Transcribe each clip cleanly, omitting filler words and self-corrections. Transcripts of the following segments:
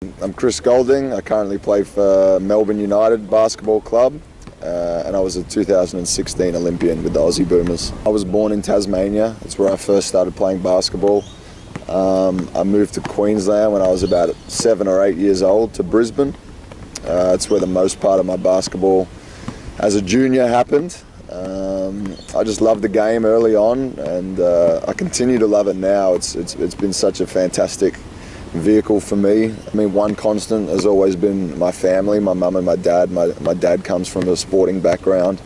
I'm Chris Goulding. I currently play for Melbourne United Basketball Club and I was a 2016 Olympian with the Aussie Boomers. I was born in Tasmania. That's where I first started playing basketball. I moved to Queensland when I was about 7 or 8 years old to Brisbane. It's where the most part of my basketball as a junior happened. I just loved the game early on, and I continue to love it now. It's been such a fantastic vehicle for me. I mean, one constant has always been my family, my mum and my dad. My dad comes from a sporting background,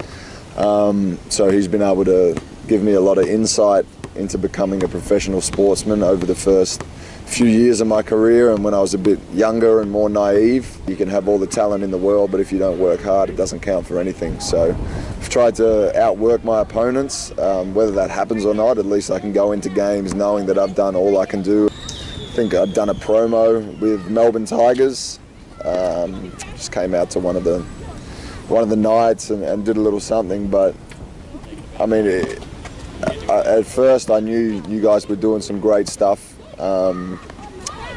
so he's been able to give me a lot of insight into becoming a professional sportsman over the first few years of my career. And when I was a bit younger and more naive, you can have all the talent in the world, but if you don't work hard, it doesn't count for anything. So I've tried to outwork my opponents. Whether that happens or not, at least I can go into games knowing that I've done all I can do. I think I've done a promo with Melbourne Tigers. Just came out to one of the nights and did a little something. But I mean, at first I knew you guys were doing some great stuff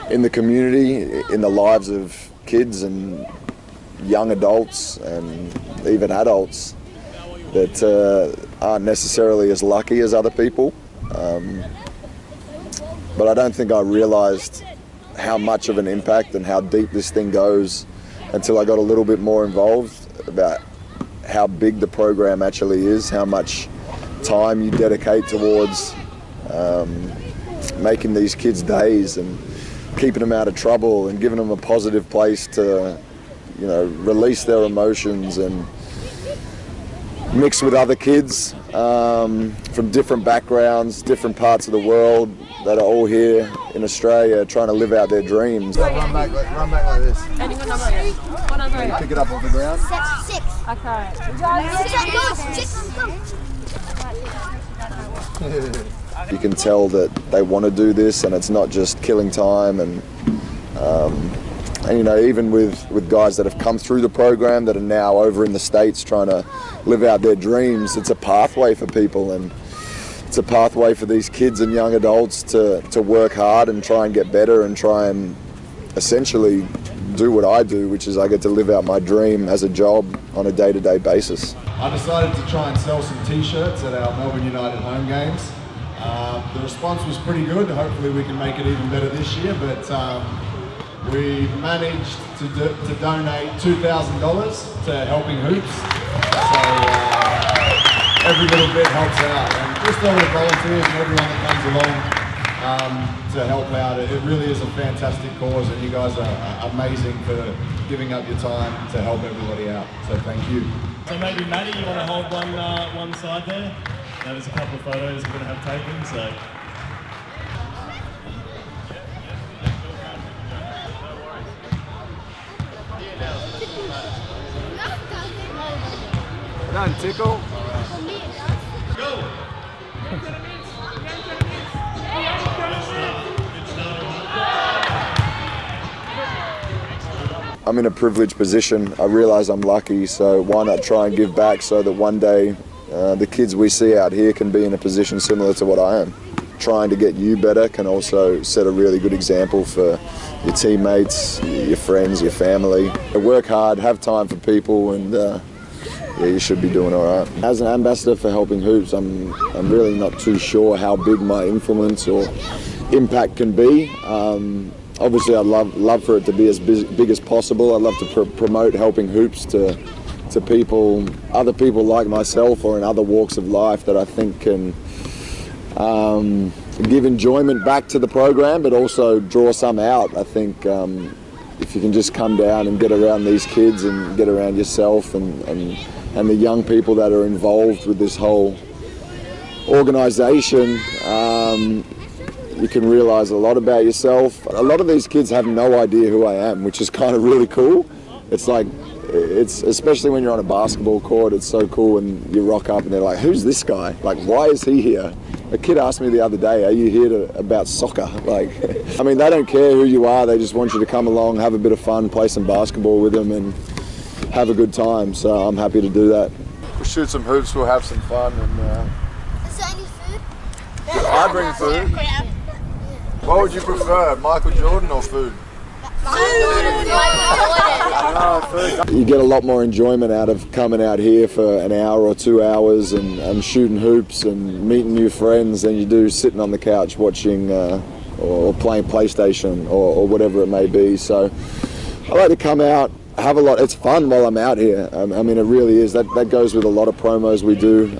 in the community, in the lives of kids and young adults and even adults that aren't necessarily as lucky as other people. But I don't think I realised how much of an impact and how deep this thing goes until I got a little bit more involved about how big the program actually is, how much time you dedicate towards making these kids' days and keeping them out of trouble and giving them a positive place to, you know, release their emotions and mix with other kids from different backgrounds, different parts of the world that are all here in Australia trying to live out their dreams. Run back like this. What number? You pick it up off the ground. 6. Okay. You can tell that they want to do this, and it's not just killing time. And you know, even with guys that have come through the program that are now over in the States trying to live out their dreams, it's a pathway for people, and it's a pathway for these kids and young adults to work hard and try and get better and try and essentially do what I do, which is I get to live out my dream as a job on a day-to-day basis. I decided to try and sell some t-shirts at our Melbourne United home games. The response was pretty good. Hopefully we can make it even better this year, but we managed to donate $2,000 to Helping Hoops. So every little bit helps out, and just all the volunteers and everyone that comes along to help out. It really is a fantastic cause, and you guys are amazing for giving up your time to help everybody out. So thank you. So maybe Maddie, you want to hold one side there? There's a couple of photos we're going to have taken, so. Done, tickle. Go! I'm in a privileged position. I realise I'm lucky, so why not try and give back so that one day the kids we see out here can be in a position similar to what I am. Trying to get you better can also set a really good example for your teammates, your friends, your family. Work hard, have time for people, and yeah, you should be doing all right. As an ambassador for Helping Hoops, I'm really not too sure how big my influence or impact can be. Obviously, I'd love for it to be as big as possible. I'd love to promote Helping Hoops to people, other people like myself or in other walks of life that I think can give enjoyment back to the program, but also draw some out. I think if you can just come down and get around these kids and get around yourself and the young people that are involved with this whole organisation, you can realise a lot about yourself. A lot of these kids have no idea who I am, which is kind of really cool. It's like, especially when you're on a basketball court, it's so cool when you rock up and they're like, who's this guy? Like, why is he here? A kid asked me the other day, are you here about soccer? Like, I mean, they don't care who you are, they just want you to come along, have a bit of fun, play some basketball with them and have a good time, so I'm happy to do that. We'll shoot some hoops, we'll have some fun. And Is there any food? I bring food. What would you prefer, Michael Jordan or food? You get a lot more enjoyment out of coming out here for an hour or 2 hours and shooting hoops and meeting new friends than you do sitting on the couch watching or playing PlayStation or whatever it may be. So I like to come out, have a lot. It's fun while I'm out here. I mean, it really is. That goes with a lot of promos we do.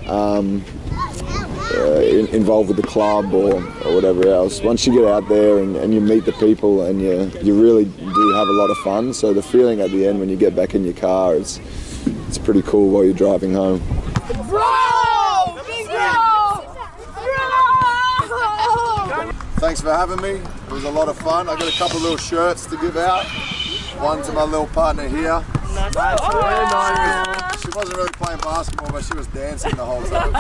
Involved with the club or whatever else. Once you get out there and you meet the people and you really do have a lot of fun. So the feeling at the end when you get back in your car, it's pretty cool while you're driving home. Thanks for having me. It was a lot of fun. I got a couple of little shirts to give out. One to my little partner here. She wasn't really playing basketball, but she was dancing the whole time.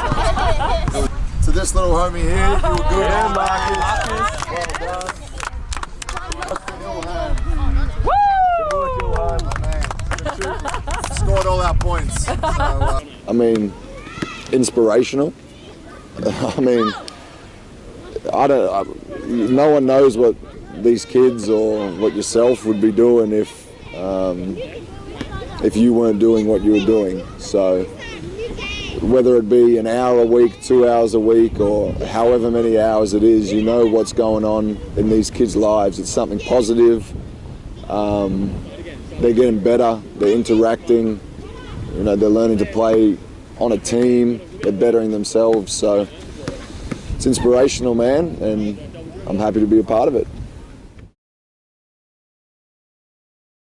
So. To this little homie here, you were good. Yeah, Marcus. Well done. Scored all our points. So, I mean, inspirational. I mean, no one knows what these kids or what yourself would be doing if you weren't doing what you were doing. So whether it be an hour a week, 2 hours a week, or however many hours it is, you know what's going on in these kids' lives. It's something positive. They're getting better. They're interacting. You know, they're learning to play on a team. They're bettering themselves. So it's inspirational, man, and I'm happy to be a part of it.